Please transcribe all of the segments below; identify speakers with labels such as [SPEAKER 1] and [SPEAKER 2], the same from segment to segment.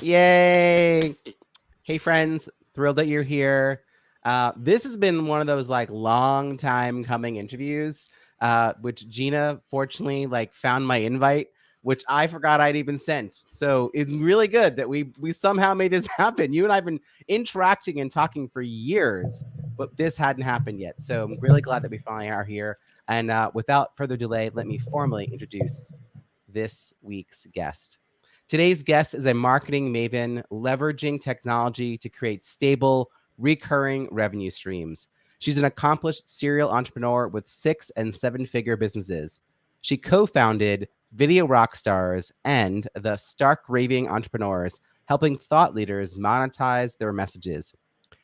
[SPEAKER 1] Yay! Hey, friends, thrilled that you're here. This has been one of those like long time coming interviews, which Gina fortunately like found my invite, which I forgot I'd even sent. So it's really good that we somehow made this happen. You and I've been interacting and talking for years, but this hadn't happened yet. So I'm really glad that we finally are here. And without further delay, let me formally introduce this week's guest. Today's guest is a marketing maven leveraging technology to create stable, recurring revenue streams. She's an accomplished serial entrepreneur with 6 and 7-figure businesses. She co-founded Video Rock Starz and the Stark Raving Entrepreneurs, helping thought leaders monetize their messages.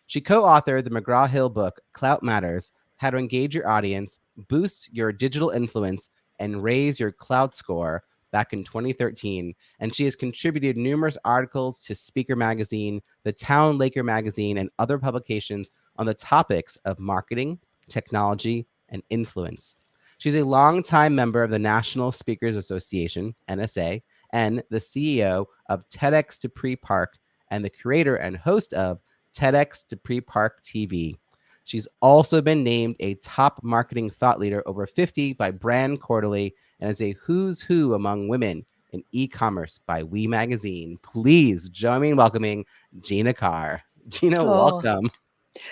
[SPEAKER 1] She co-authored the McGraw-Hill book, Klout Matters, How to Engage Your Audience, Boost Your Digital Influence, and Raise Your Klout Score back in 2013. And she has contributed numerous articles to Speaker Magazine, the TowneLaker Magazine, and other publications on the topics of marketing, technology, and influence. She's a longtime member of the National Speakers Association, NSA, and the CEO of TEDx to Pre-Park, and the creator and host of TEDx to Pre-Park TV. She's also been named a top marketing thought leader over 50 by Brand Quarterly and is a who's who among women in e-commerce by We Magazine. Please join me in welcoming Gina Carr. Gina, welcome.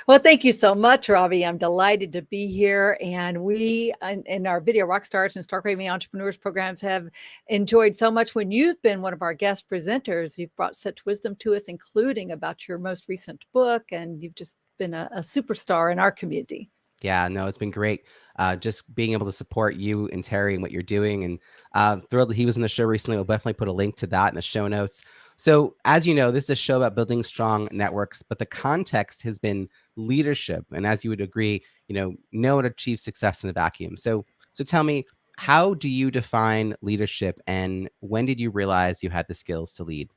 [SPEAKER 2] Well, thank you so much, Robbie. I'm delighted to be here. And we, in our Video Rock Starz and Stark Raving Entrepreneurs programs, have enjoyed so much when you've been one of our guest presenters. You've brought such wisdom to us, including about your most recent book, and you've just been a superstar in our community.
[SPEAKER 1] Yeah, no, it's been great. Just being able to support you and Terry and what you're doing. And thrilled that he was in the show recently. We'll definitely put a link to that in the show notes. So as you know, this is a show about building strong networks, but the context has been leadership. And as you would agree, no one achieves success in a vacuum. So tell me, how do you define leadership, and when did you realize you had the skills to lead?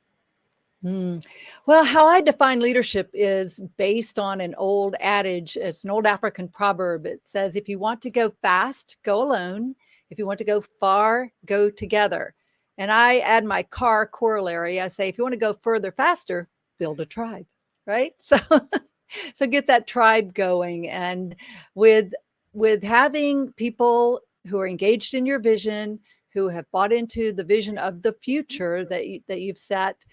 [SPEAKER 2] Well, how I define leadership is based on an old adage. It's an old African proverb. It says, if you want to go fast, go alone. If you want to go far, go together. And I add my car corollary. I say, if you want to go further, faster, build a tribe, right? So get that tribe going. And with having people who are engaged in your vision, who have bought into the vision of the future that you've set,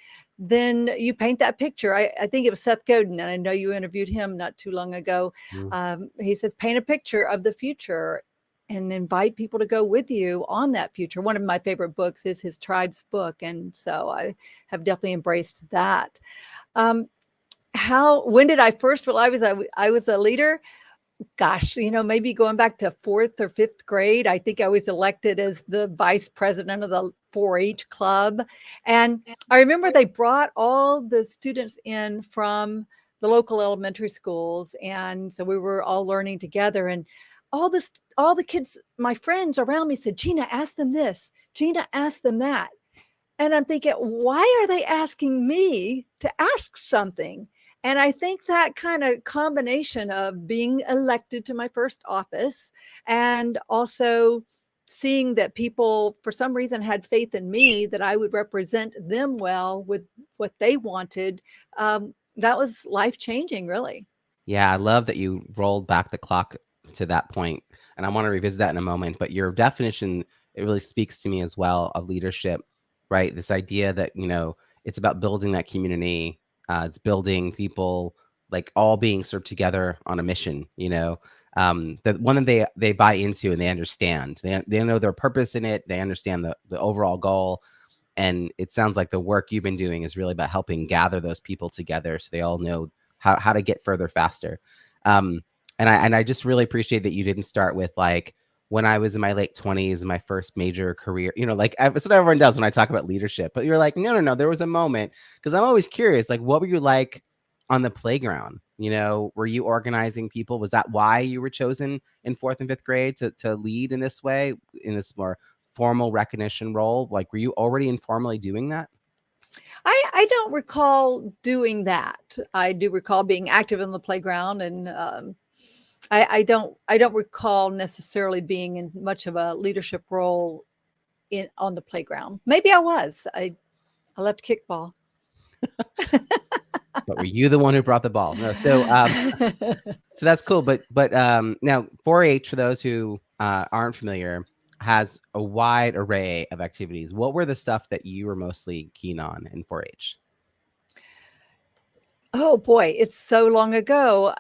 [SPEAKER 2] then you paint that picture. I think it was Seth Godin, and I know you interviewed him not too long ago. He says, paint a picture of the future and invite people to go with you on that future. One of my favorite books is his Tribe's book. And so I have definitely embraced that. When did I first realize I was a leader? Gosh, maybe going back to 4th or 5th grade. I think I was elected as the vice president of the 4-H club. And I remember they brought all the students in from the local elementary schools. And so we were all learning together. And all the kids, my friends around me said, Gina, ask them this. Gina, ask them that. And I'm thinking, why are they asking me to ask something? And I think that kind of combination of being elected to my first office and also seeing that people, for some reason, had faith in me, that I would represent them well with what they wanted, that was life-changing, really.
[SPEAKER 1] Yeah, I love that you rolled back the clock to that point. And I want to revisit that in a moment. But your definition, it really speaks to me as well, of leadership, right? This idea that, it's about building that community. It's building people like all being served together on a mission, that one that they buy into and they understand. They know their purpose in it. They understand the overall goal. And it sounds like the work you've been doing is really about helping gather those people together so they all know how to get further faster. And I just really appreciate that you didn't start with like, when I was in my late 20s, my first major career, like that's what everyone does when I talk about leadership. But you're like, no, there was a moment, because I'm always curious, like, what were you like on the playground? Were you organizing people? Was that why you were chosen in 4th and 5th grade to lead in this way, in this more formal recognition role? Like, were you already informally doing that?
[SPEAKER 2] I don't recall doing that. I do recall being active in the playground, and I don't recall necessarily being in much of a leadership role on the playground. Maybe I was. I left kickball.
[SPEAKER 1] But were you the one who brought the ball? No. So that's cool. But now 4-H, for those who aren't familiar, has a wide array of activities. What were the stuff that you were mostly keen on in 4-H?
[SPEAKER 2] Oh boy, it's so long ago.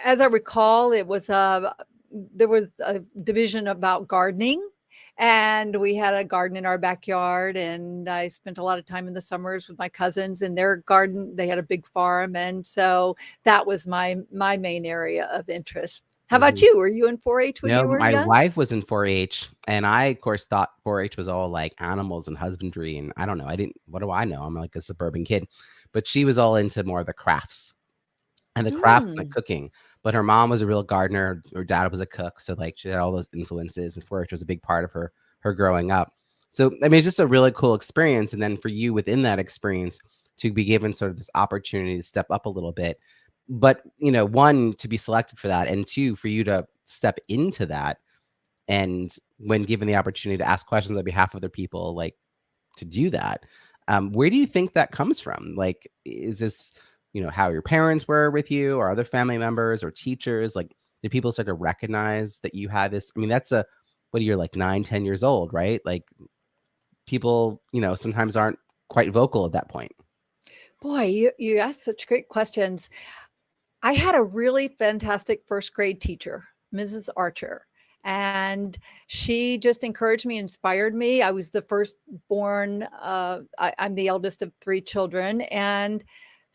[SPEAKER 2] As I recall, it was there was a division about gardening, and we had a garden in our backyard, and I spent a lot of time in the summers with my cousins in their garden. They had a big farm, and so that was my main area of interest. How about you? Were you in 4-H when you
[SPEAKER 1] No,
[SPEAKER 2] were
[SPEAKER 1] my
[SPEAKER 2] young?
[SPEAKER 1] wife was in 4-H, and I, of course, thought 4-H was all like animals and husbandry, and I don't know. What do I know? I'm like a suburban kid, but she was all into more of the crafts and the cooking. But her mom was a real gardener. Her dad was a cook, so like she had all those influences, and 4-H was a big part of her growing up. So I mean, it's just a really cool experience. And then for you within that experience to be given sort of this opportunity to step up a little bit, but one, to be selected for that, and two, for you to step into that, and when given the opportunity to ask questions on behalf of other people, like to do that, where do you think that comes from? Like, is this how your parents were with you, or other family members or teachers? Like, did people start to recognize that you had this? I mean, that's what you're like 9-10 years old, right? Like, people sometimes aren't quite vocal at that point.
[SPEAKER 2] Boy, you asked such great questions. I had a really fantastic first grade teacher, Mrs. Archer, and she just encouraged me, inspired me. I was the firstborn. I'm the eldest of 3 children, and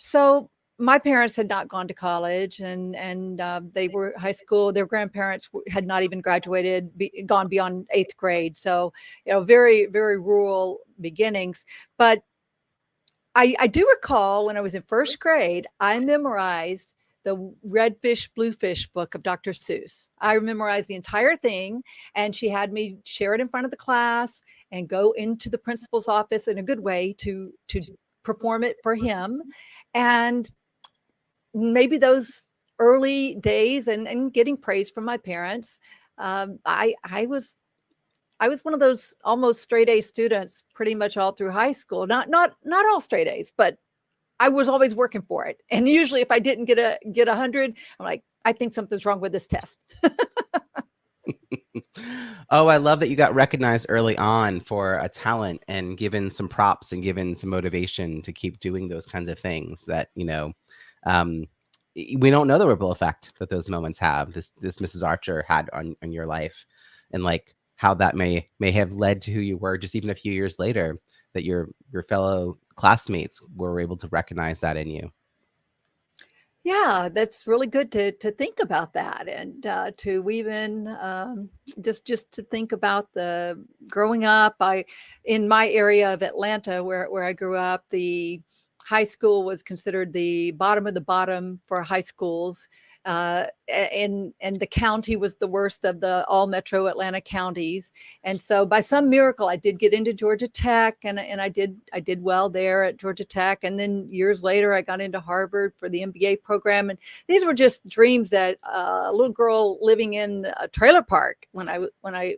[SPEAKER 2] so my parents had not gone to college, and they were high school. Their grandparents had not even graduated, gone beyond 8th grade. So, very, very rural beginnings. But I do recall when I was in first grade, I memorized the Red Fish, Blue Fish book of Dr. Seuss. I memorized the entire thing, and she had me share it in front of the class and go into the principal's office in a good way to perform it for him. And maybe those early days and getting praise from my parents, I was one of those almost straight A students pretty much all through high school. Not all straight A's, but I was always working for it. And usually if I didn't get 100, I'm like, I think something's wrong with this test.
[SPEAKER 1] Oh, I love that you got recognized early on for a talent and given some props and given some motivation to keep doing those kinds of things that, we don't know the ripple effect that those moments have. This Mrs. Archer had on your life, and like how that may have led to who you were just even a few years later, that your fellow classmates were able to recognize that in you.
[SPEAKER 2] Yeah, that's really good to think about that, and to even just to think about the growing up. In my area of Atlanta, where I grew up, the high school was considered the bottom of the bottom for high schools. And the county was the worst of the all metro Atlanta counties. And so by some miracle, I did get into Georgia Tech, and I did well there at Georgia Tech. And then years later, I got into Harvard for the MBA program. And these were just dreams that a little girl living in a trailer park when I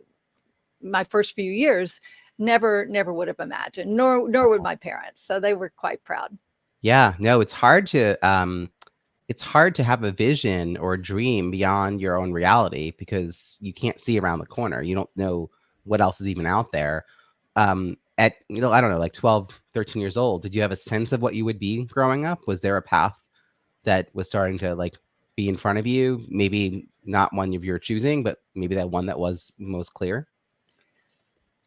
[SPEAKER 2] my first few years never would have imagined, nor would my parents. So they were quite proud.
[SPEAKER 1] Yeah, no, it's hard to have a vision or a dream beyond your own reality, because you can't see around the corner. You don't know what else is even out there. At, I don't know, like 12, 13 years old, did you have a sense of what you would be growing up? Was there a path that was starting to like be in front of you? Maybe not one of your choosing, but maybe that one that was most clear?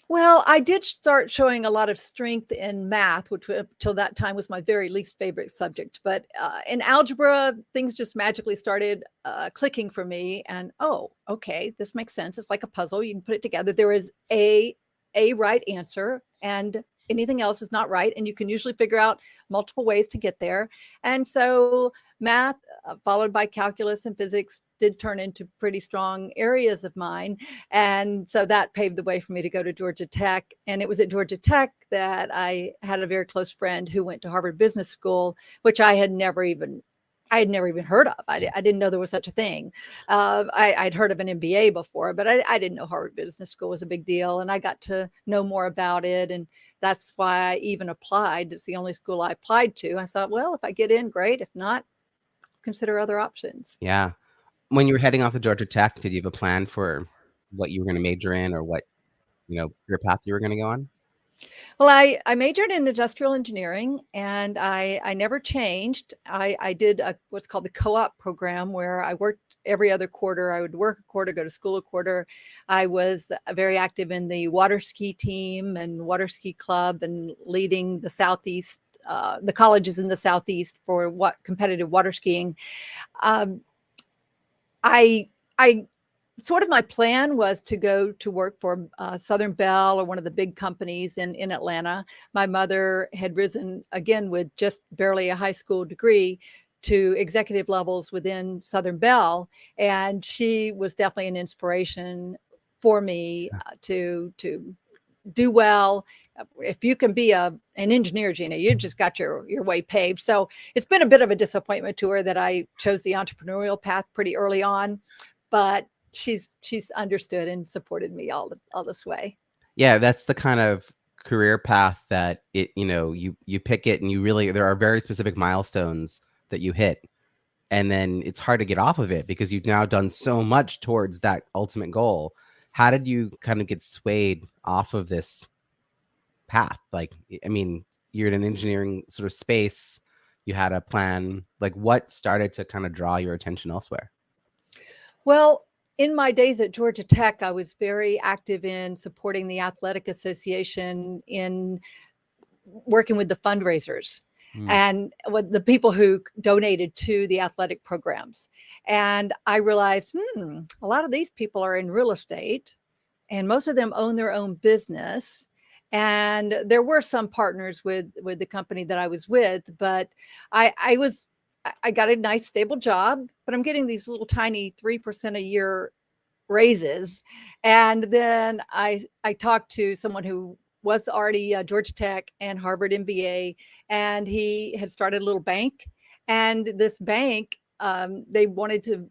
[SPEAKER 2] Well, I did start showing a lot of strength in math, which till that time was my very least favorite subject. But in algebra, things just magically started clicking for me. And oh, okay, this makes sense. It's like a puzzle. You can put it together. There is a right answer, and anything else is not right. And you can usually figure out multiple ways to get there. And so math, followed by calculus and physics, did turn into pretty strong areas of mine. And so that paved the way for me to go to Georgia Tech. And it was at Georgia Tech that I had a very close friend who went to Harvard Business School, which I had never even heard of. I didn't know there was such a thing. I'd heard of an MBA before, but I didn't know Harvard Business School was a big deal. And I got to know more about it. And That's why I even applied. It's the only school I applied to. I thought, well, if I get in, great. If not, consider other options.
[SPEAKER 1] Yeah. When you were heading off to Georgia Tech, did you have a plan for what you were going to major in or what, career path you were going to go on?
[SPEAKER 2] Well, I majored in industrial engineering, and I never changed. I did what's called the co-op program, where I worked every other quarter. I would work a quarter, go to school a quarter. I was very active in the water ski team and water ski club, and leading the Southeast, the colleges in the Southeast for what competitive water skiing. Um, I sort of, my plan was to go to work for Southern Bell or one of the big companies in Atlanta. My mother had risen again with just barely a high school degree to executive levels within Southern Bell, and she was definitely an inspiration for me to do well. If you can be an engineer, Gina, you just got your way paved. So it's been a bit of a disappointment to her that I chose the entrepreneurial path pretty early on, but she's understood and supported me all this way.
[SPEAKER 1] Yeah, that's the kind of career path that you pick it, and there are very specific milestones that you hit, and then it's hard to get off of it because you've now done so much towards that ultimate goal. How did you kind of get swayed off of this path? Like, I mean, you're in an engineering sort of space, you had a plan. Like, what started to kind of draw your attention elsewhere?
[SPEAKER 2] Well, in my days at Georgia Tech, I was very active in supporting the athletic association in working with the fundraisers and with the people who donated to the athletic programs. And I realized, a lot of these people are in real estate, and most of them own their own business. And there were some partners with the company that I was with, but I got a nice stable job, but I'm getting these little tiny 3% a year raises. And then I talked to someone who was already Georgia Tech and Harvard MBA, and he had started a little bank. And this bank, they wanted to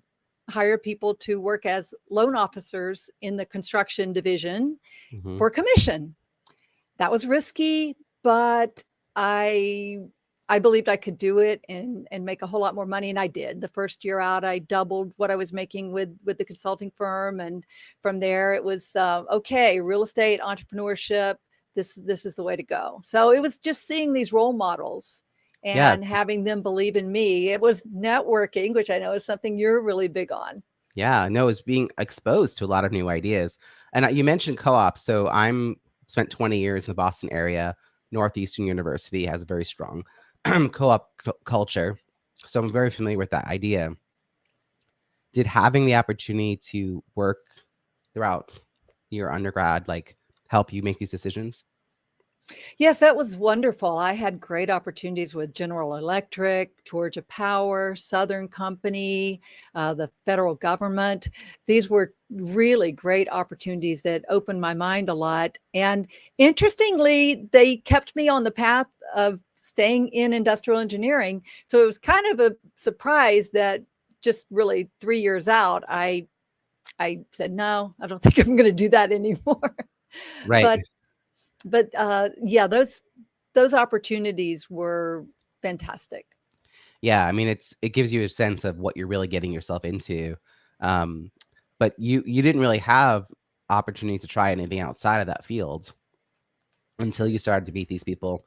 [SPEAKER 2] hire people to work as loan officers in the construction division for commission. That was risky, but I believed I could do it and make a whole lot more money, and I did. The first year out, I doubled what I was making with the consulting firm, and from there, it was okay. Real estate, entrepreneurship. This is the way to go. So it was just seeing these role models
[SPEAKER 1] Yeah.
[SPEAKER 2] and having them believe in me. It was networking, which I know is something you're really big on.
[SPEAKER 1] Yeah, no, it's being exposed to a lot of new ideas. And you mentioned co-ops. So I'm spent 20 years in the Boston area. Northeastern University has a very strong co-op culture. So I'm very familiar with that idea. Did having the opportunity to work throughout your undergrad help you make these decisions?
[SPEAKER 2] Yes, that was wonderful. I had great opportunities with General Electric, Georgia Power, Southern Company, the federal government. These were really great opportunities that opened my mind a lot. And interestingly, they kept me on the path of staying in industrial engineering. So it was kind of a surprise that just really 3 years out, I said, no, I don't think I'm going to do that anymore.
[SPEAKER 1] Right.
[SPEAKER 2] But yeah, those opportunities were fantastic.
[SPEAKER 1] Yeah, I mean, it gives you a sense of what you're really getting yourself into. But you didn't really have opportunities to try anything outside of that field until you started to meet these people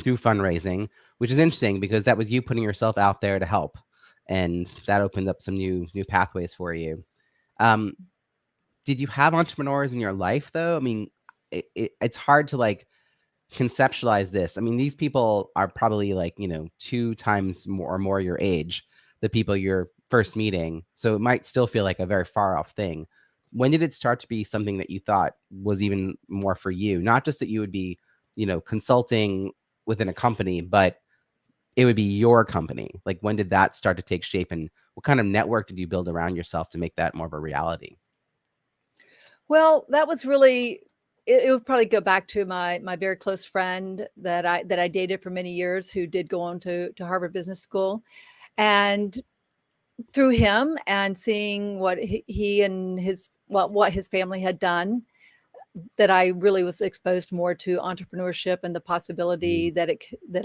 [SPEAKER 1] through fundraising, which is interesting because that was you putting yourself out there to help, and that opened up some new pathways for you. Did you have entrepreneurs in your life though? I mean, it's hard to conceptualize this. I mean, these people are probably 2 times more your age, the people you're first meeting. So it might still feel like a very far off thing. When did it start to be something that you thought was even more for you? Not just that you would be, consulting within a company, but it would be your company. Like, when did that start to take shape, and what kind of network did you build around yourself to make that more of a reality?
[SPEAKER 2] Well, that was really, it would probably go back to my very close friend that I dated for many years, who did go on to Harvard Business School. And through him and seeing what he and what his family had done, that I really was exposed more to entrepreneurship and the possibility that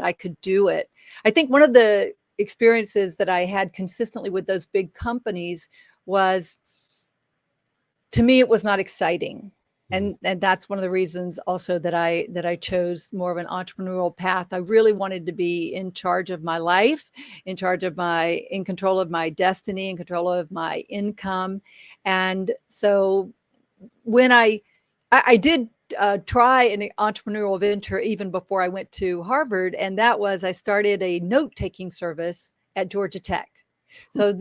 [SPEAKER 2] I could do it. I think one of the experiences that I had consistently with those big companies was, to me, it was not exciting. And that's one of the reasons also that I chose more of an entrepreneurial path. I really wanted to be in charge of my life, in control of my destiny, in control of my income. And so when I did try an entrepreneurial venture even before I went to Harvard, and that was, I started a note-taking service at Georgia Tech. So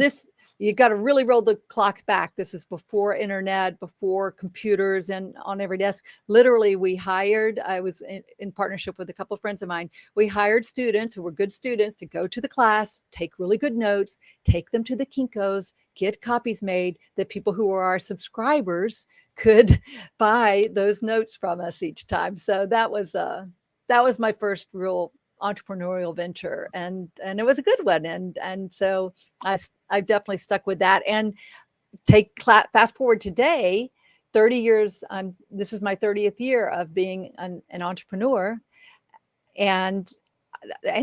[SPEAKER 2] you got to really roll the clock back. This is before internet, before computers and on every desk. Literally, I was in partnership with a couple of friends of mine. We hired students who were good students to go to the class, take really good notes, take them to the Kinko's, get copies made that people who are our subscribers could buy those notes from us each time. So that was my first real entrepreneurial venture, and it was a good one. And so I've definitely stuck with that. And fast forward today, 30 years. This is my 30th year of being an entrepreneur, and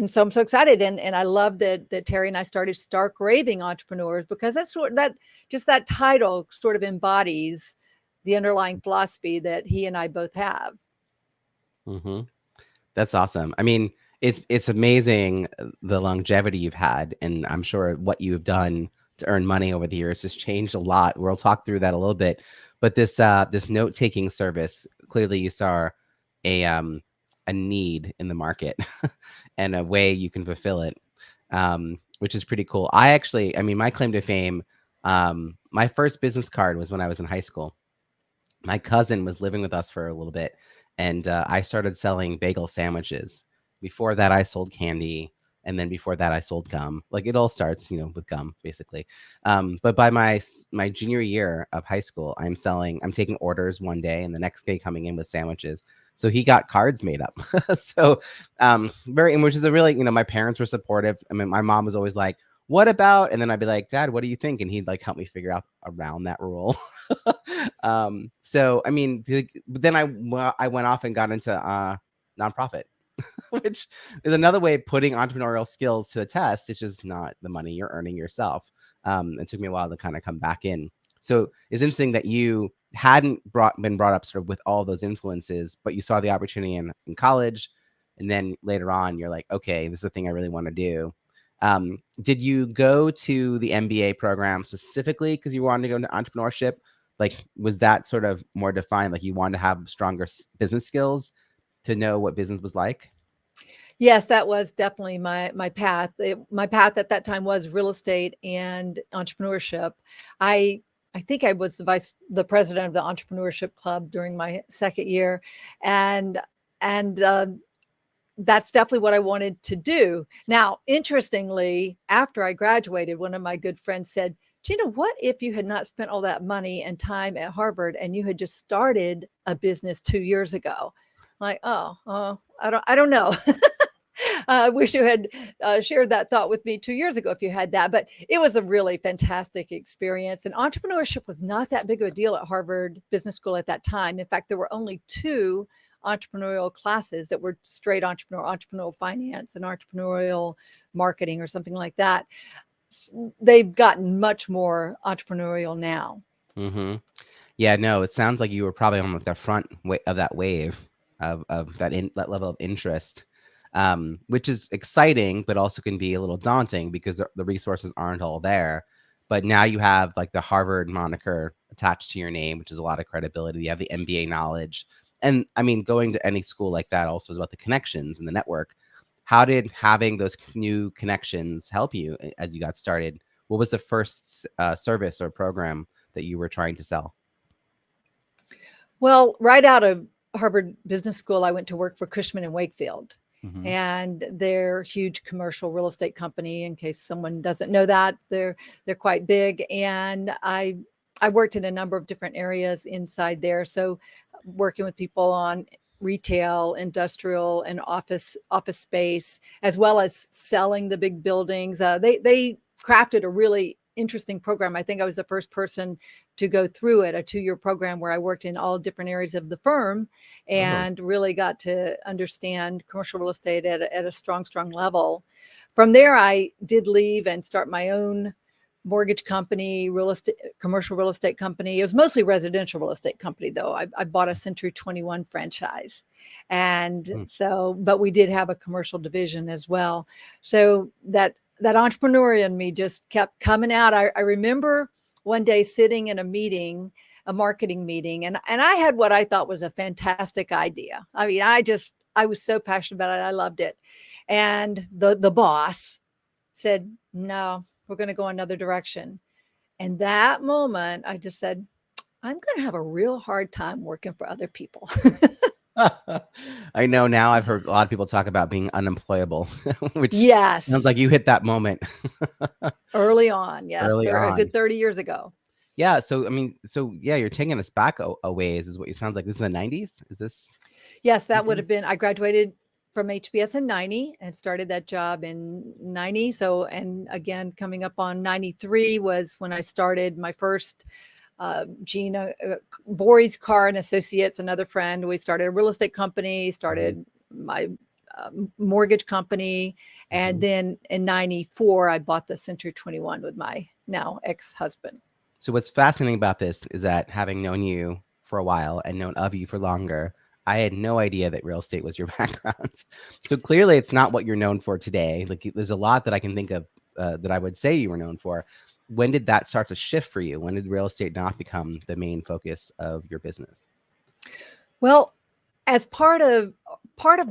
[SPEAKER 2] so I'm so excited, and I love that Terry and I started Stark Raving Entrepreneurs, because that title sort of embodies the underlying philosophy that he and I both have.
[SPEAKER 1] That's awesome. I mean, it's amazing the longevity you've had, and I'm sure what you've done to earn money over the years has changed a lot. We'll talk through that a little bit. But this note-taking service, clearly you saw a need in the market and a way you can fulfill it, which is pretty cool. I mean, my claim to fame, my first business card was when I was in high school. My cousin was living with us for a little bit, and I started selling bagel sandwiches. Before that, I sold candy, and then before that, I sold gum. Like, it all starts, with gum, basically. But by my junior year of high school, I'm taking orders one day, and the next day coming in with sandwiches. So he got cards made up. So which is a really, my parents were supportive. I mean, my mom was always like, "What about?" And then I'd be like, "Dad, what do you think?" And he'd like help me figure out around that rule. So I mean, then I went off and got into nonprofit, which is another way of putting entrepreneurial skills to the test. It's just not the money you're earning yourself. It took me a while to kind of come back in. So it's interesting that you hadn't been brought up sort of with all those influences, but you saw the opportunity in college, and then later on you're like, okay, this is the thing I really want to do. Did you go to the MBA program specifically because you wanted to go into entrepreneurship? Like, was that sort of more defined? Like, you wanted to have stronger business skills to know what business was like?
[SPEAKER 2] Yes, that was definitely my path. My path at that time was real estate and entrepreneurship. I think I was the president of the entrepreneurship club during my second year, and that's definitely what I wanted to do. Now, interestingly, after I graduated, one of my good friends said, "Gina, what if you had not spent all that money and time at Harvard and you had just started a business 2 years ago?" Like, oh, I don't know. I wish you had shared that thought with me 2 years ago if you had that. But it was a really fantastic experience. And entrepreneurship was not that big of a deal at Harvard Business School at that time. In fact, there were only 2 entrepreneurial classes that were straight entrepreneurial finance and entrepreneurial marketing or something like that. They've gotten much more entrepreneurial now.
[SPEAKER 1] Yeah, no, it sounds like you were probably on the front of that wave of that level of interest, which is exciting, but also can be a little daunting because the resources aren't all there. But now you have like the Harvard moniker attached to your name, which is a lot of credibility. You have the MBA knowledge. And I mean, going to any school like that also is about the connections and the network. How did having those new connections help you as you got started? What was the first service or program that you were trying to sell?
[SPEAKER 2] Well, right out of Harvard Business School, I went to work for Cushman & Wakefield. And they're a huge commercial real estate company. In case someone doesn't know that, they're quite big. And I worked in a number of different areas inside there. So working with people on retail, industrial, and office space, as well as selling the big buildings. They crafted a really interesting program. I think I was the first person to go through it, a 2-year program where I worked in all different areas of the firm and really got to understand commercial real estate at a strong level. From there, I did leave and start my own mortgage company, commercial real estate company. It was mostly residential real estate company, though. I bought a Century 21 franchise. And so, but we did have a commercial division as well. So that entrepreneur in me just kept coming out. I remember one day sitting in a marketing meeting, and I had what I thought was a fantastic idea. I mean, I was so passionate about it. I loved it. And the boss said, no, we're going to go another direction. And that moment, I just said, I'm going to have a real hard time working for other people.
[SPEAKER 1] I know now. I've heard a lot of people talk about being unemployable, which
[SPEAKER 2] yes,
[SPEAKER 1] sounds like you hit that moment
[SPEAKER 2] early on. Yes,
[SPEAKER 1] Early
[SPEAKER 2] a
[SPEAKER 1] on.
[SPEAKER 2] good 30 years ago.
[SPEAKER 1] Yeah. So, I mean, you're taking us back a ways is what it sounds like. This is the 90s? Is this?
[SPEAKER 2] Yes, that would have been, I graduated from HBS in 90 and started that job in 90. So, and again, coming up on 93 was when I started my first Gina Carr and Associates, another friend. We started a real estate company, started my mortgage company. And then in 94, I bought the Century 21 with my now ex-husband.
[SPEAKER 1] So what's fascinating about this is that having known you for a while and known of you for longer, I had no idea that real estate was your background. So clearly it's not what you're known for today. Like there's a lot that I can think of that I would say you were known for. When did that start to shift for you? When did real estate not become the main focus of your business?
[SPEAKER 2] Well, as part of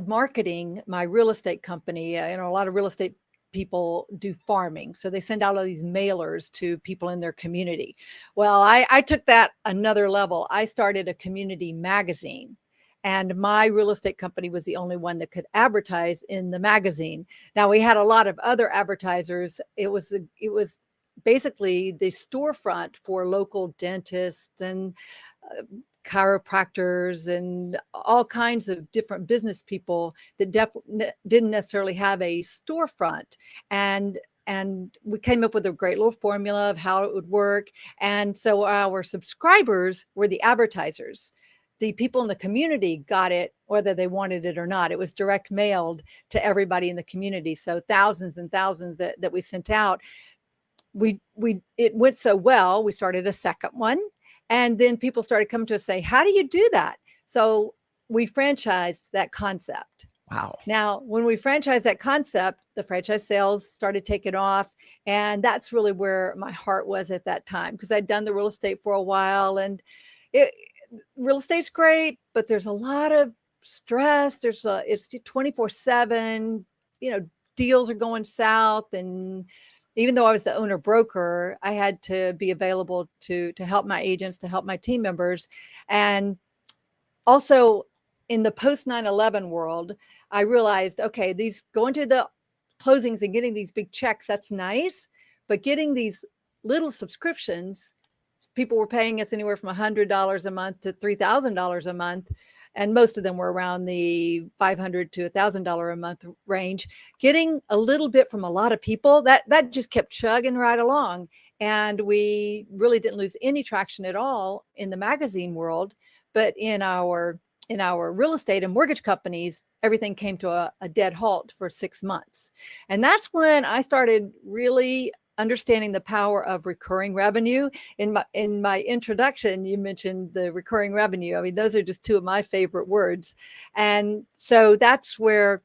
[SPEAKER 2] marketing my real estate company, a lot of real estate people do farming. So they send out all these mailers to people in their community. Well, I took that another level. I started a community magazine. And my real estate company was the only one that could advertise in the magazine. Now we had a lot of other advertisers. It was basically the storefront for local dentists and chiropractors and all kinds of different business people that didn't necessarily have a storefront. And we came up with a great little formula of how it would work. And so our subscribers were the advertisers. The people in the community got it, whether they wanted it or not. It was direct mailed to everybody in the community. So thousands and thousands that we sent out. It went so well, we started a second one. And then people started coming to us say, how do you do that? So we franchised that concept.
[SPEAKER 1] Wow.
[SPEAKER 2] Now, when we franchised that concept, the franchise sales started taking off. And that's really where my heart was at that time, because I'd done the real estate for a while. And real estate's great, but there's a lot of stress. It's 24/7, deals are going south. And even though I was the owner broker, I had to be available to help my agents, to help my team members. And also in the post 9/11 world, I realized, okay, these going to the closings and getting these big checks, that's nice, but getting these little subscriptions, people were paying us anywhere from $100 a month to $3,000 a month. And most of them were around the $500 to $1,000 a month range. Getting a little bit from a lot of people, that just kept chugging right along. And we really didn't lose any traction at all in the magazine world. But in our real estate and mortgage companies, everything came to a dead halt for 6 months. And that's when I started really understanding the power of recurring revenue. In my introduction, you mentioned the recurring revenue. I mean, those are just two of my favorite words. And so that's where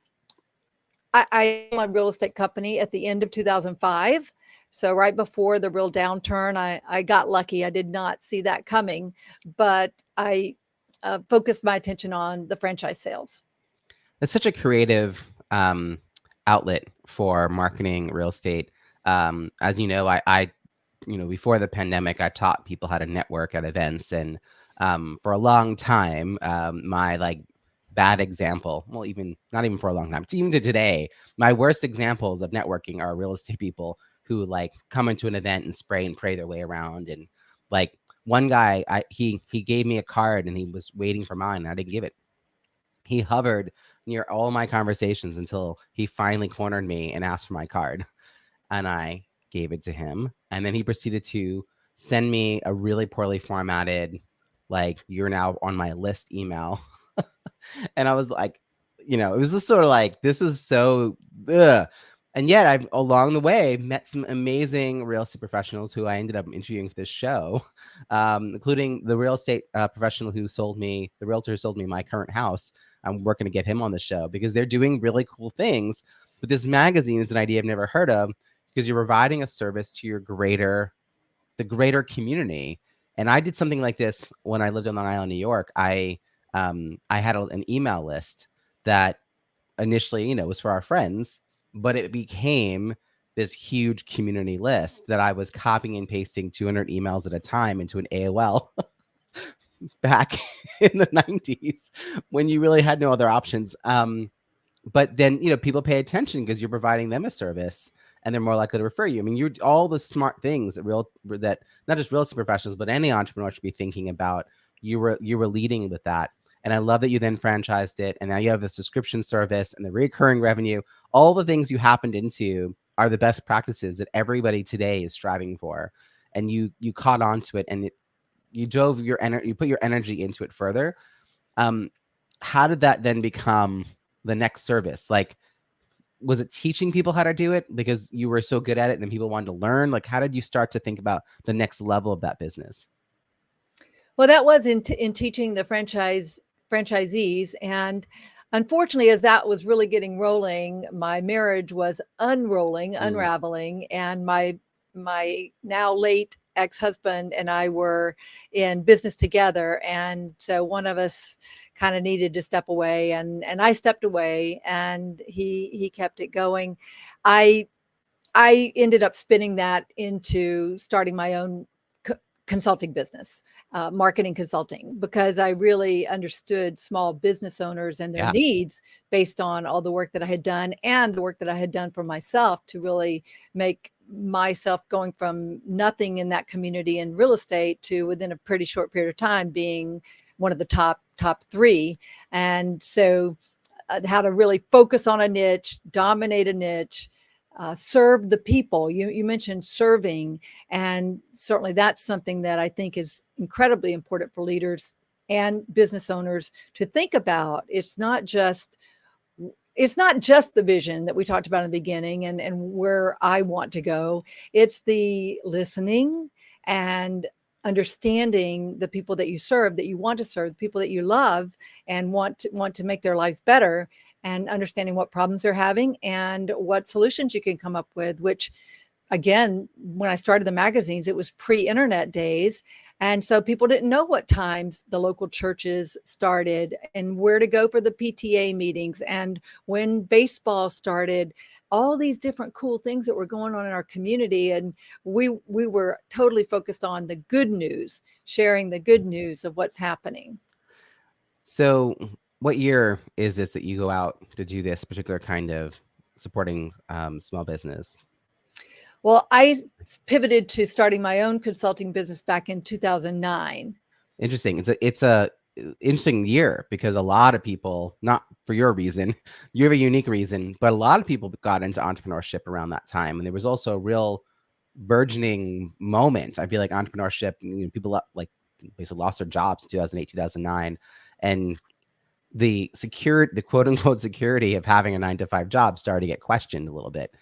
[SPEAKER 2] I my real estate company at the end of 2005. So right before the real downturn, I got lucky. I did not see that coming, but I focused my attention on the franchise sales.
[SPEAKER 1] That's such a creative outlet for marketing real estate. As you know, I before the pandemic, I taught people how to network at events. And for a long time, my bad example, well, not even for a long time, it's even to today, my worst examples of networking are real estate people who come into an event and spray and pray their way around. And one guy, he gave me a card and he was waiting for mine and I didn't give it. He hovered near all my conversations until he finally cornered me and asked for my card. And I gave it to him. And then he proceeded to send me a really poorly formatted, like, you're now on my list email. And I was like, it was just sort of like, this was so, ugh. And yet I've along the way met some amazing real estate professionals who I ended up interviewing for this show, including the real estate professional the realtor who sold me my current house. I'm working to get him on the show because they're doing really cool things. But this magazine is an idea I've never heard of, because you're providing a service to the greater community. And I did something like this when I lived on Long Island, New York. I had an email list that initially, was for our friends, but it became this huge community list that I was copying and pasting 200 emails at a time into an AOL back in the 90s when you really had no other options. But then, people pay attention because you're providing them a service and they're more likely to refer you. I mean, you're all the smart things that not just real estate professionals, but any entrepreneur should be thinking about. You were leading with that. And I love that you then franchised it. And now you have the subscription service and the recurring revenue. All the things you happened into are the best practices that everybody today is striving for. And you caught on to it, and you put your energy into it further. How did that then become the next service? Like, was it teaching people how to do it because you were so good at it and then people wanted to learn? Like, how did you start to think about the next level of that business?
[SPEAKER 2] Well, that was in teaching the franchisees. And unfortunately, as that was really getting rolling, my marriage was unraveling. And my now late ex-husband and I were in business together. And so one of us kind of needed to step away, and I stepped away, and he kept it going. I ended up spinning that into starting my own consulting business, marketing consulting, because I really understood small business owners and their needs based on all the work that I had done and the work that I had done for myself to really make myself, going from nothing in that community in real estate to within a pretty short period of time being one of the top three. And so how to really focus on a niche, dominate a niche, serve the people. You mentioned serving, and certainly that's something that I think is incredibly important for leaders and business owners to think about. It's not just the vision that we talked about in the beginning and where I want to go. It's the listening and understanding the people that you serve, that you want to serve, the people that you love and want to make their lives better, and understanding what problems they're having and what solutions you can come up with, which, again, when I started the magazines, it was pre-internet days. And so people didn't know what times the local churches started and where to go for the PTA meetings and when baseball started, all these different cool things that were going on in our community. And we were totally focused on the good news, sharing the good news of what's happening.
[SPEAKER 1] So what year is this that you go out to do this particular kind of supporting small business?
[SPEAKER 2] Well, I pivoted to starting my own consulting business back in 2009.
[SPEAKER 1] Interesting. It's a interesting year because a lot of people, not for your reason, you have a unique reason, but a lot of people got into entrepreneurship around that time. And there was also a real burgeoning moment. I feel like entrepreneurship, people like basically lost their jobs in 2008, 2009. And the quote unquote security of having a 9-to-5 job started to get questioned a little bit.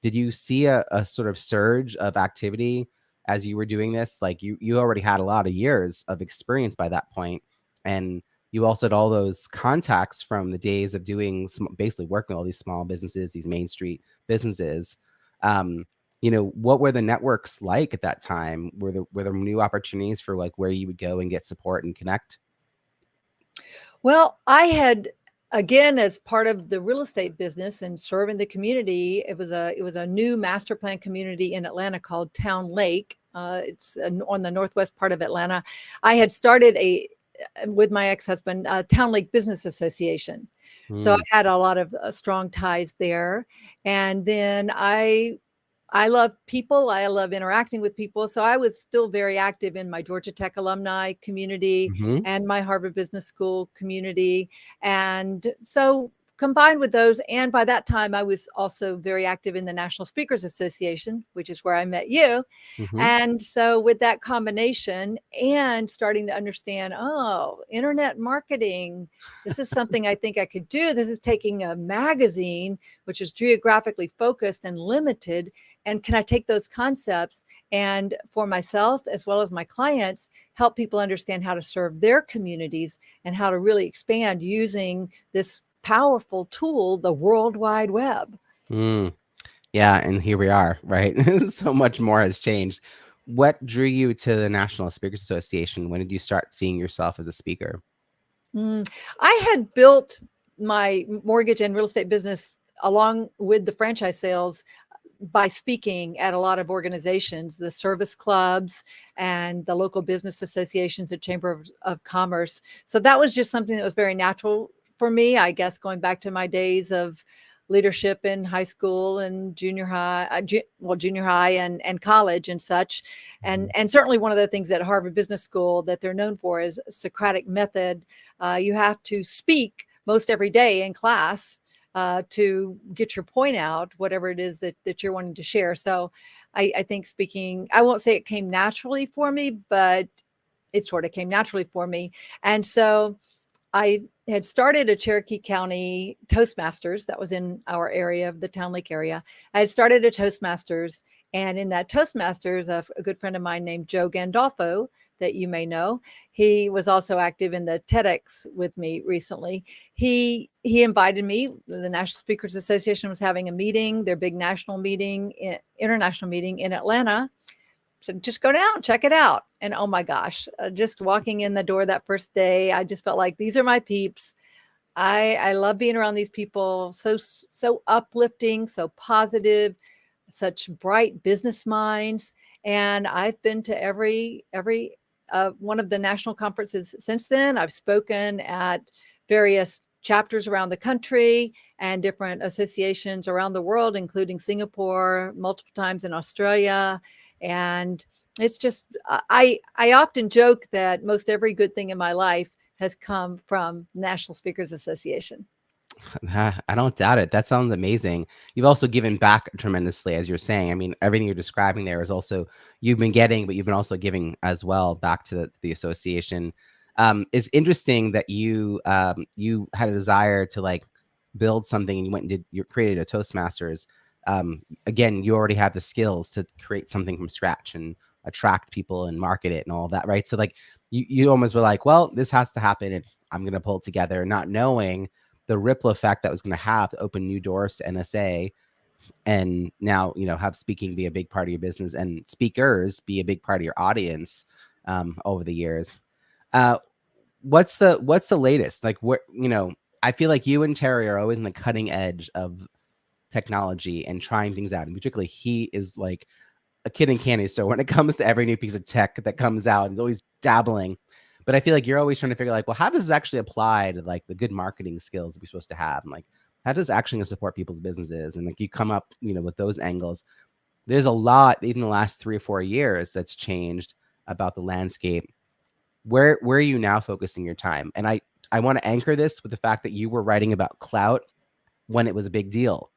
[SPEAKER 1] Did you see a sort of surge of activity as you were doing this? Like you already had a lot of years of experience by that point, and you also had all those contacts from the days of doing basically working with all these small businesses, these Main Street businesses. What were the networks like at that time? Were there new opportunities for like where you would go and get support and connect?
[SPEAKER 2] Well, I had, again, as part of the real estate business and serving the community, it was a new master plan community in Atlanta called TowneLaker. It's on the northwest part of Atlanta. I had started with my ex-husband, TowneLaker Business Association. So I had a lot of strong ties there. And then I love people. I love interacting with people. So I was still very active in my Georgia Tech alumni community and my Harvard Business School community. And so combined with those, and by that time, I was also very active in the National Speakers Association, which is where I met you.
[SPEAKER 1] Mm-hmm.
[SPEAKER 2] And so with that combination and starting to understand, oh, internet marketing, this is something I think I could do. This is taking a magazine, which is geographically focused and limited. And can I take those concepts and for myself, as well as my clients, help people understand how to serve their communities and how to really expand using this powerful tool, the World Wide Web.
[SPEAKER 1] Mm. Yeah, and here we are, right? So much more has changed. What drew you to the National Speakers Association? When did you start seeing yourself as a speaker?
[SPEAKER 2] I had built my mortgage and real estate business along with the franchise sales by speaking at a lot of organizations, the service clubs and the local business associations, the Chamber of Commerce. So that was just something that was very natural for me, I guess, going back to my days of leadership in high school and junior high, junior high and college and such. And certainly one of the things at Harvard Business School that they're known for is Socratic method. You have to speak most every day in class to get your point out, whatever it is that you're wanting to share. So I think speaking, I won't say it came naturally for me, but it sort of came naturally for me. And so I had started a Cherokee County Toastmasters that was in our area of the TowneLaker area. I had started a Toastmasters, and in that Toastmasters, a good friend of mine named Joe Gandolfo, that you may know, he was also active in the TEDx with me recently. He invited me. The National Speakers Association was having a meeting, their big national meeting, international meeting in Atlanta. So just go down, check it out. And oh my gosh, just walking in the door that first day, I just felt like these are my peeps. I love being around these people. So uplifting, so positive, such bright business minds. And I've been to every one of the national conferences since then. I've spoken at various chapters around the country and different associations around the world, including Singapore, multiple times in Australia. And it's just, I often joke that most every good thing in my life has come from National Speakers Association.
[SPEAKER 1] I don't doubt it. That sounds amazing. You've also given back tremendously, as you're saying. I mean, everything you're describing there is also you've been getting, but you've been also giving as well back to the association. It's interesting that you had a desire to like build something, and you went and you created a Toastmasters. Again, you already have the skills to create something from scratch and attract people and market it and all that, right? So like you almost were like, well, this has to happen, and I'm going to pull it together, not knowing the ripple effect that was going to have to open new doors to NSA, and now have speaking be a big part of your business and speakers be a big part of your audience over the years. What's the latest? Like, what I feel like you and Terry are always in the cutting edge of technology and trying things out, and particularly he is like a kid in candy store when it comes to every new piece of tech that comes out. He's always dabbling. But I feel like you're always trying to figure like, well, how does this actually apply to like the good marketing skills that we're supposed to have? And like, how does actually support people's businesses? And like you come up, with those angles. There's a lot, even the last 3 or 4 years, that's changed about the landscape. Where are you now focusing your time? And I want to anchor this with the fact that you were writing about Klout when it was a big deal.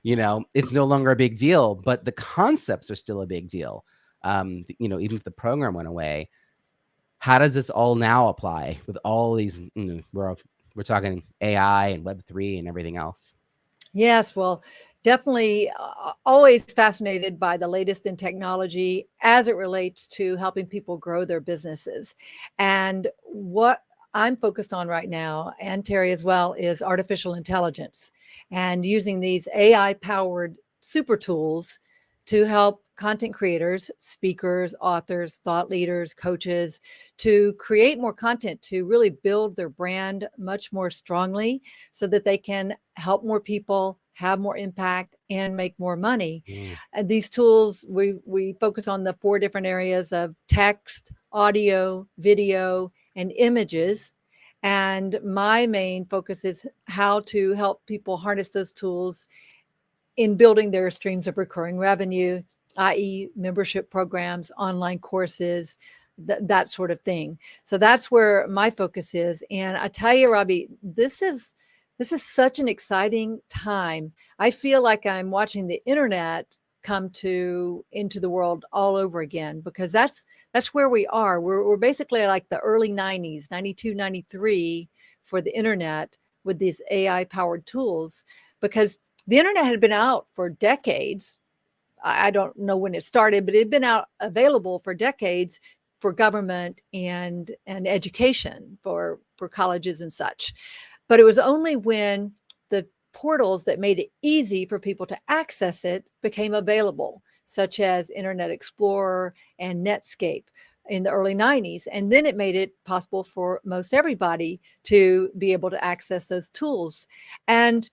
[SPEAKER 1] It's no longer a big deal, but the concepts are still a big deal. Even if the program went away, how does this all now apply with all these, we're talking AI and Web3 and everything else?
[SPEAKER 2] Yes, well, definitely always fascinated by the latest in technology as it relates to helping people grow their businesses. And what I'm focused on right now, and Terry as well, is artificial intelligence and using these AI powered super tools to help content creators, speakers, authors, thought leaders, coaches to create more content to really build their brand much more strongly so that they can help more people, have more impact, and make more money. And these tools, we focus on the 4 different areas of text, audio, video, and images. And my main focus is how to help people harness those tools in building their streams of recurring revenue, i.e. membership programs, online courses, that sort of thing. So that's where my focus is. And I tell you, Robbie, this is This is such an exciting time. I feel like I'm watching the internet come into the world all over again, because that's where we are. We're basically like the early 90s, 92, 93 for the internet with these AI powered tools, because the internet had been out for decades. I don't know when it started, but it had been out available for decades for government and education for colleges and such. But it was only when the portals that made it easy for people to access it became available, such as Internet Explorer and Netscape in the early 90s. And then it made it possible for most everybody to be able to access those tools. And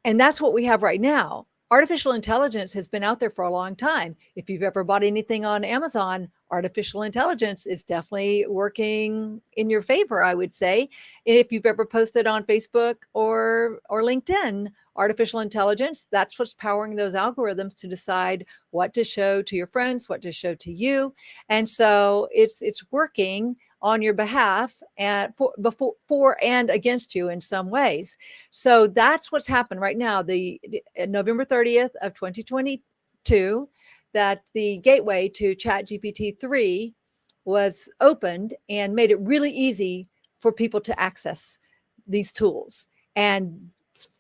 [SPEAKER 2] that's what we have right now. Artificial intelligence has been out there for a long time. If you've ever bought anything on Amazon, artificial intelligence is definitely working in your favor, I would say. If you've ever posted on Facebook or LinkedIn, artificial intelligence, that's what's powering those algorithms to decide what to show to your friends, what to show to you. And so it's working on your behalf and for and against you in some ways. So that's what's happened right now. The November 30th of 2022, that the gateway to ChatGPT 3 was opened and made it really easy for people to access these tools. And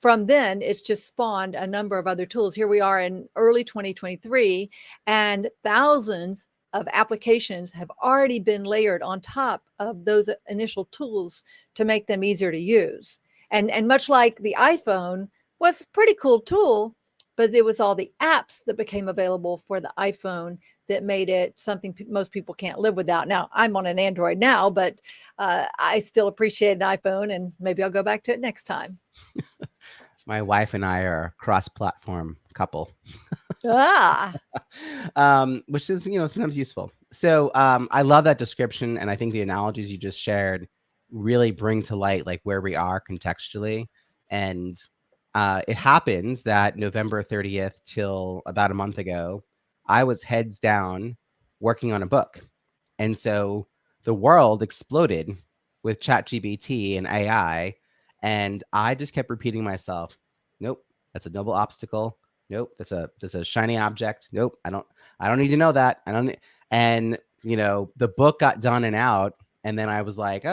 [SPEAKER 2] from then, it's just spawned a number of other tools. Here we are in early 2023, and thousands of applications have already been layered on top of those initial tools to make them easier to use. And much like the iPhone was a pretty cool tool, but there was all the apps that became available for the iPhone that made it something most people can't live without. Now, I'm on an Android now, but I still appreciate an iPhone, and maybe I'll go back to it next time.
[SPEAKER 1] My wife and I are a cross-platform couple. Which is, sometimes useful. So I love that description, and I think the analogies you just shared really bring to light like where we are contextually. And it happens that November 30th till about a month ago, I was heads down working on a book. And so the world exploded with ChatGPT and AI, and I just kept repeating myself, nope, that's a noble obstacle. Nope, that's a shiny object. Nope, I don't need to know that. And the book got done and out, and then I was like,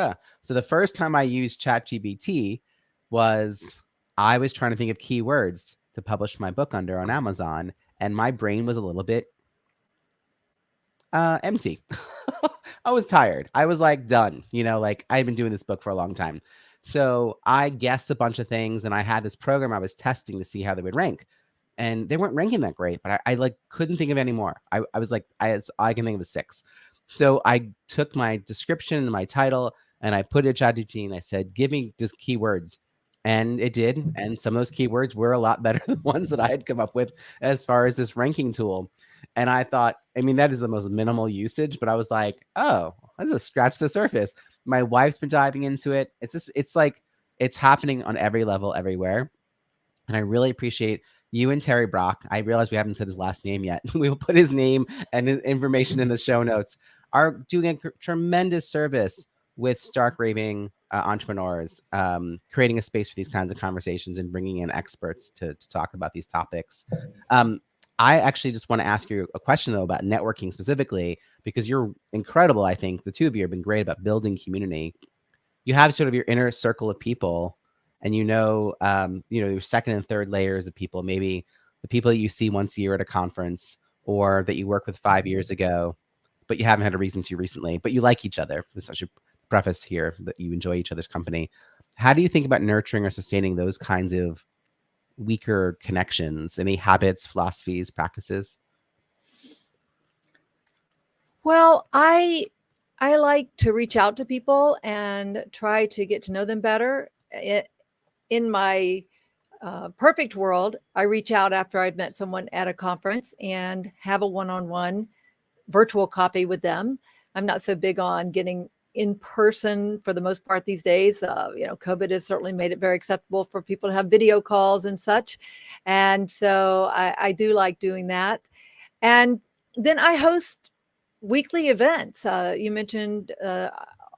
[SPEAKER 1] so the first time I used ChatGPT was I was trying to think of keywords to publish my book under on Amazon, and my brain was a little bit empty. I was tired. I was like done, like I'd been doing this book for a long time. So I guessed a bunch of things, and I had this program I was testing to see how they would rank. And they weren't ranking that great, but I like couldn't think of any more. I was like, I can think of a 6. So I took my description and my title and I put it in ChatGPT and I said, give me just keywords. And it did. And some of those keywords were a lot better than ones that I had come up with as far as this ranking tool. And I thought, that is the most minimal usage, but I was like, oh, let's just scratch the surface. My wife's been diving into it. It's like, it's happening on every level, everywhere. And I really appreciate you and Terry Brock. I realize we haven't said his last name yet. We will put his name and his information in the show notes. Are doing a tremendous service with Stark Raving Entrepreneurs, creating a space for these kinds of conversations and bringing in experts to talk about these topics. I actually just want to ask you a question, though, about networking specifically, because you're incredible. I think the two of you have been great about building community. You have sort of your inner circle of people, and your second and third layers of people, maybe the people that you see once a year at a conference or that you worked with 5 years ago, but you haven't had a reason to recently, but you like each other. This I should preface here that you enjoy each other's company. How do you think about nurturing or sustaining those kinds of weaker connections? Any habits, philosophies, practices?
[SPEAKER 2] Well, I like to reach out to people and try to get to know them better. In my perfect world, I reach out after I've met someone at a conference and have a one-on-one virtual coffee with them. I'm not so big on getting in person for the most part these days. COVID has certainly made it very acceptable for people to have video calls and such. And so I do like doing that. And then I host weekly events. You mentioned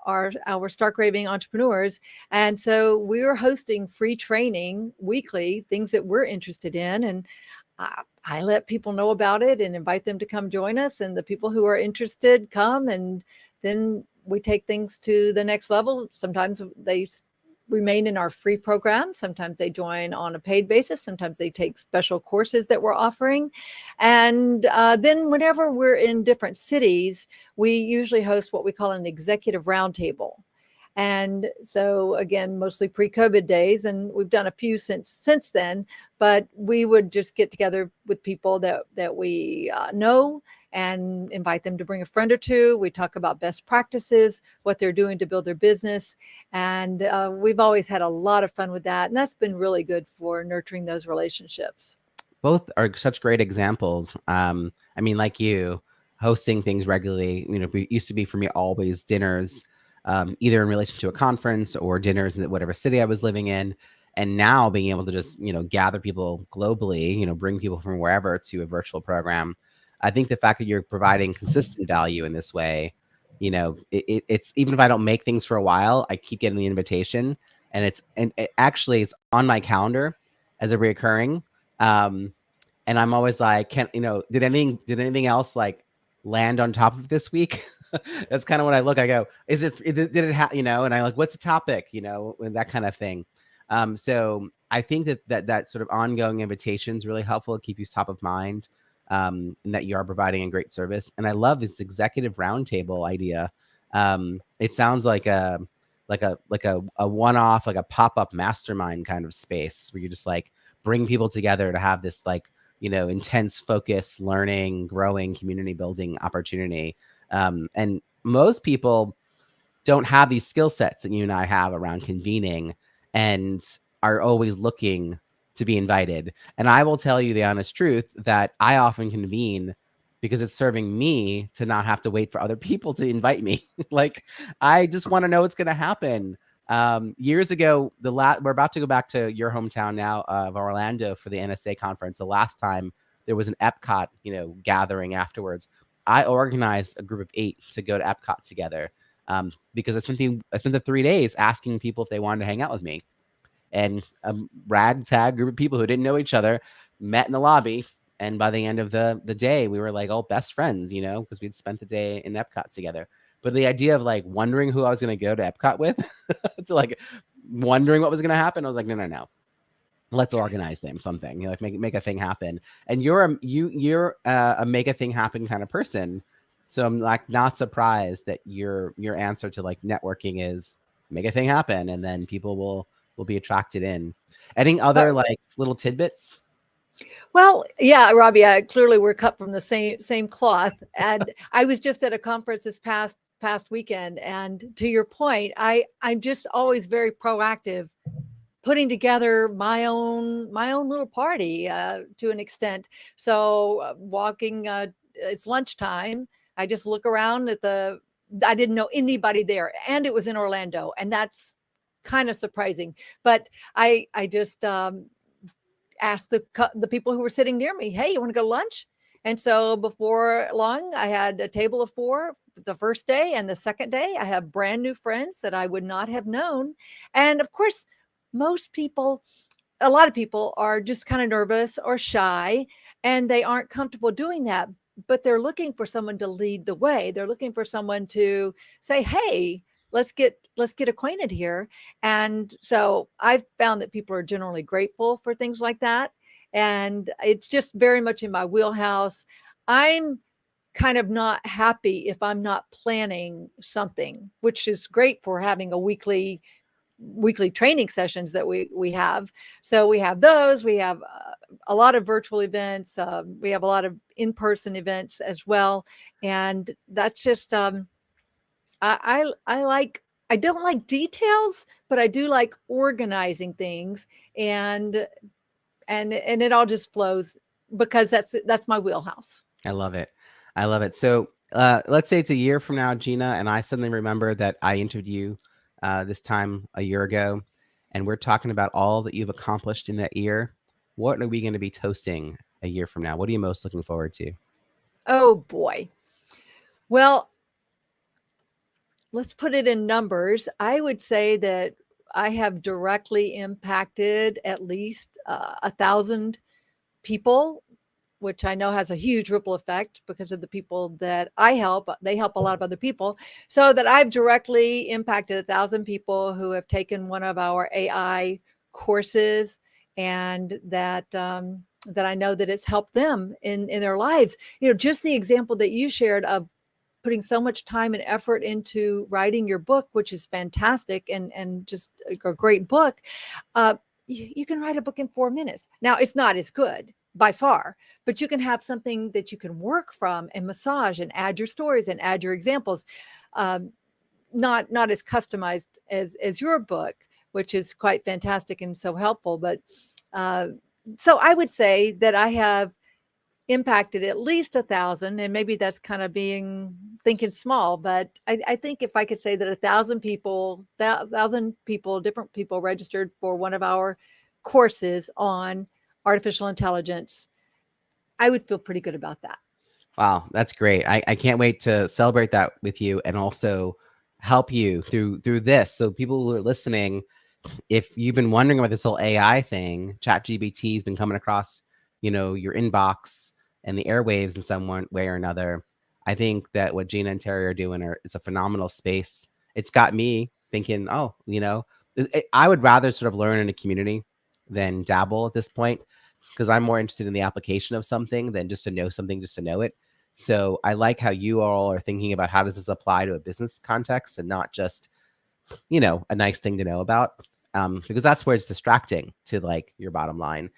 [SPEAKER 2] our Stark Raving Entrepreneurs. And so we're hosting free training weekly, things that we're interested in. And I let people know about it and invite them to come join us. And the people who are interested come, and then we take things to the next level. Sometimes they remain in our free program. Sometimes they join on a paid basis. Sometimes they take special courses that we're offering. And then whenever we're in different cities, we usually host what we call an executive roundtable. And so again, mostly pre-COVID days, and we've done a few since then, but we would just get together with people that we know and invite them to bring a friend or two. We talk about best practices, what they're doing to build their business. And we've always had a lot of fun with that. And that's been really good for nurturing those relationships.
[SPEAKER 1] Both are such great examples. I mean, like you, hosting things regularly, it used to be for me always dinners, either in relation to a conference or dinners in whatever city I was living in. And now being able to just, gather people globally, bring people from wherever to a virtual program. I think the fact that you're providing consistent value in this way, it's even if I don't make things for a while, I keep getting the invitation, and it's on my calendar as a reoccurring. And I'm always like, did anything else like land on top of this week? That's kind of when I look. I go, did it have, and I like, what's the topic, and that kind of thing. So I think that sort of ongoing invitation is really helpful to keep you top of mind, and that you are providing a great service. And I love this executive roundtable idea. It sounds like a one-off, like a pop-up mastermind kind of space where you just like bring people together to have this like, intense focus, learning, growing, community building opportunity. And most people don't have these skill sets that you and I have around convening, and are always looking to be invited. And I will tell you the honest truth that I often convene because it's serving me to not have to wait for other people to invite me. Like, I just want to know what's going to happen. Years ago, we're about to go back to your hometown now of Orlando for the NSA conference. The last time there was an Epcot, gathering afterwards, I organized a group of 8 to go to Epcot together, because I spent the 3 days asking people if they wanted to hang out with me. And a ragtag group of people who didn't know each other met in the lobby. And by the end of the day, we were like all best friends, because we'd spent the day in Epcot together. But the idea of like wondering who I was going to go to Epcot with, to like wondering what was going to happen, I was like, no. Let's organize something, like make a thing happen. And you're a make a thing happen kind of person. So I'm like not surprised that your answer to like networking is make a thing happen, and then people will be attracted in. Any other like little tidbits?
[SPEAKER 2] Well, yeah, Robbie, clearly we're cut from the same cloth. And I was just at a conference this past weekend, and to your point, I'm just always very proactive, putting together my own little party to an extent. So walking, it's lunchtime. I just look around I didn't know anybody there, and it was in Orlando, and that's kind of surprising. But I just asked the people who were sitting near me, hey, you want to go to lunch? And so before long, I had a table of 4 the first day, and the second day I have brand new friends that I would not have known. And of course, a lot of people are just kind of nervous or shy, and they aren't comfortable doing that, but they're looking for someone to lead the way. They're looking for someone to say, hey, let's get acquainted here. And so I've found that people are generally grateful for things like that. And it's just very much in my wheelhouse. I'm kind of not happy if I'm not planning something, which is great for having a weekly training sessions that we have. So we have those, we have a lot of virtual events. We have a lot of in-person events as well. And that's just, I don't like details, but I do like organizing things, and it all just flows because that's my wheelhouse.
[SPEAKER 1] I love it. So let's say it's a year from now, Gina, and I suddenly remember that I interviewed you this time a year ago, and we're talking about all that you've accomplished in that year. What are we going to be toasting a year from now? What are you most looking forward to?
[SPEAKER 2] Oh boy. Well, let's put it in numbers. I would say that I have directly impacted at least 1,000 people, which I know has a huge ripple effect because of the people that I help. They help a lot of other people. So that I've directly impacted 1,000 people who have taken one of our AI courses, and that that I know that it's helped them in their lives. Just the example that you shared of putting so much time and effort into writing your book, which is fantastic and just a great book. You can write a book in 4 minutes. Now, it's not as good by far, but you can have something that you can work from and massage and add your stories and add your examples. Not as customized as your book, which is quite fantastic and so helpful. But so I would say that I have impacted at least 1,000, and maybe that's kind of thinking small, but I think if I could say that 1,000 people, different people registered for one of our courses on artificial intelligence, I would feel pretty good about that.
[SPEAKER 1] Wow, that's great. I can't wait to celebrate that with you and also help you through this. So people who are listening, if you've been wondering about this whole AI thing, ChatGPT has been coming across, your inbox and the airwaves in some way or another. I think that what Gina and Terry are doing is a phenomenal space. It's got me thinking, oh, I would rather sort of learn in a community than dabble at this point, because I'm more interested in the application of something than just to know something, just to know it. So I like how you all are thinking about how does this apply to a business context and not just, a nice thing to know about, because that's where it's distracting to like your bottom line.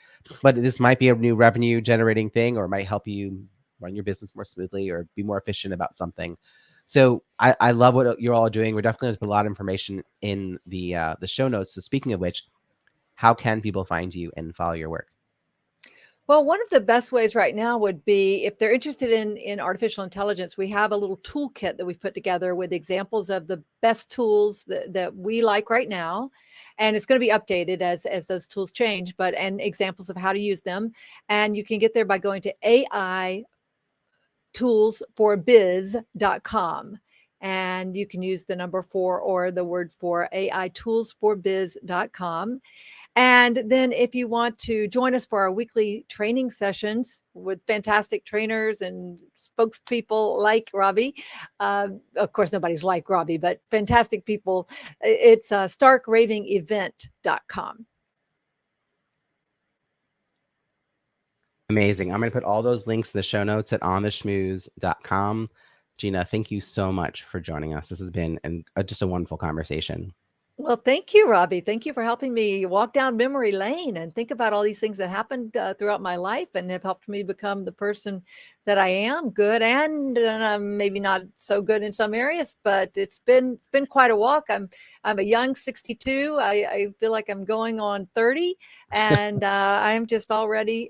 [SPEAKER 1] But this might be a new revenue generating thing, or it might help you run your business more smoothly or be more efficient about something. So I love what you're all doing. We're definitely going to put a lot of information in the show notes. So speaking of which, how can people find you and follow your work?
[SPEAKER 2] Well, one of the best ways right now would be if they're interested in artificial intelligence, we have a little toolkit that we've put together with examples of the best tools that we like right now. And it's going to be updated as those tools change, and examples of how to use them. And you can get there by going to AItoolsforbiz.com. And you can use the number 4 or the word for AItoolsforbiz.com. And then if you want to join us for our weekly training sessions with fantastic trainers and spokespeople like Robbie, of course, nobody's like Robbie, but fantastic people, it's starkravingevent.com.
[SPEAKER 1] Amazing. I'm going to put all those links in the show notes at ontheschmooze.com. Gina, thank you so much for joining us. This has been just a wonderful conversation.
[SPEAKER 2] Well, thank you, Robbie. Thank you for helping me walk down memory lane and think about all these things that happened throughout my life and have helped me become the person that I am, good and maybe not so good in some areas, but it's been quite a walk. I'm a young 62. I feel like I'm going on 30, and I'm just already.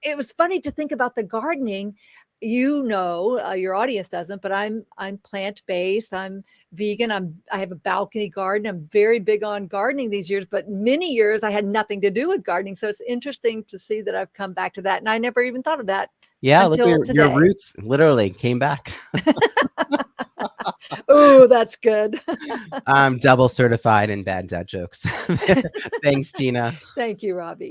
[SPEAKER 2] It was funny to think about the gardening. Your audience doesn't, but I'm plant-based. I'm vegan. I have a balcony garden. I'm very big on gardening these years, but many years I had nothing to do with gardening. So it's interesting to see that I've come back to that. And I never even thought of that.
[SPEAKER 1] Yeah, look, your roots literally came back.
[SPEAKER 2] Oh, that's good.
[SPEAKER 1] I'm double certified in bad dad jokes. Thanks, Gina.
[SPEAKER 2] Thank you, Robbie.